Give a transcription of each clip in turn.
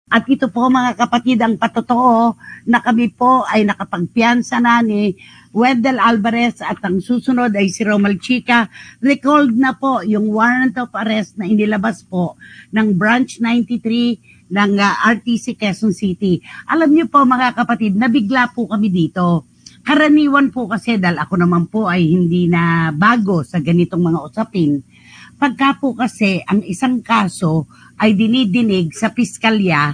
At ito po mga kapatid ang patotoo na kami po ay nakapagpiyansa na ni Wendell Alvarez at ang susunod ay si Romal Chica. Recalled na po yung warrant of arrest na inilabas po ng Branch 93 ng RTC Quezon City. Alam niyo po mga kapatid, nabigla po kami dito. Karaniwan po kasi dahil ako naman po ay hindi na bago sa ganitong mga usapin. Pagka po kasi ang isang kaso ay dinidinig sa piskalya,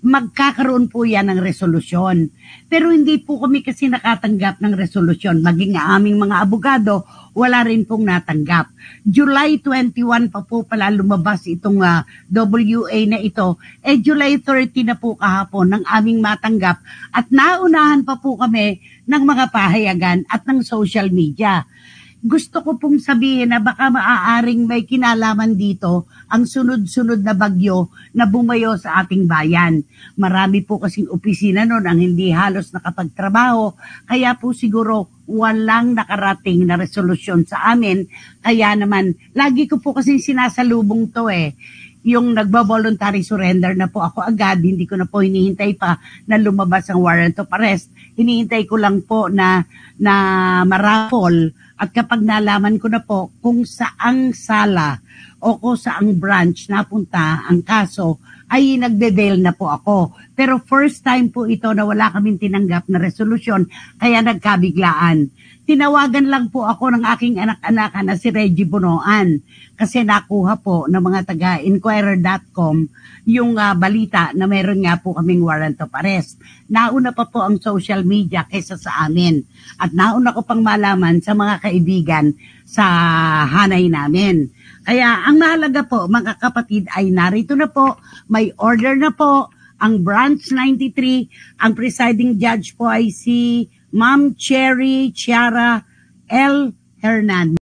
magkakaroon po yan ng resolusyon. Pero hindi po kami kasi nakatanggap ng resolusyon. Maging aming mga abogado, wala rin pong natanggap. July 21 pa po pala lumabas itong WA na ito. July 30 na po kahapon ng aming matanggap at naunahan pa po kami ng mga pahayagan at ng social media. Gusto ko pong sabihin na baka maaaring may kinalaman dito ang sunod-sunod na bagyo na bumayo sa ating bayan. Marami po kasing opisina noon ang hindi halos nakapagtrabaho, kaya po siguro walang nakarating na resolusyon sa amin. Kaya naman, lagi ko po kasing sinasalubong to yung nagbo-voluntary surrender na po ako agad, hindi ko na po hinihintay pa na lumabas ang warrant of arrest. Hinihintay ko lang po na marapol at kapag nalaman ko na po kung saang sala o kung saang branch napunta ang kaso, ay nagde-bail na po ako. Pero first time po ito na wala kaming tinanggap na resolusyon, kaya nagkabiglaan. Tinawagan lang po ako ng aking anak-anak na si Reggie Bunoan kasi nakuha po ng mga taga-inquirer.com yung balita na meron nga po kaming warrant of arrest. Nauna pa po ang social media kaysa sa amin at nauna ko pang malaman sa mga kaibigan sa hanay namin. Kaya ang mahalaga po mga kapatid ay narito na po, may order na po ang Branch 93, ang presiding judge po ay si Ma'am Cherry Chiara L. Hernandez.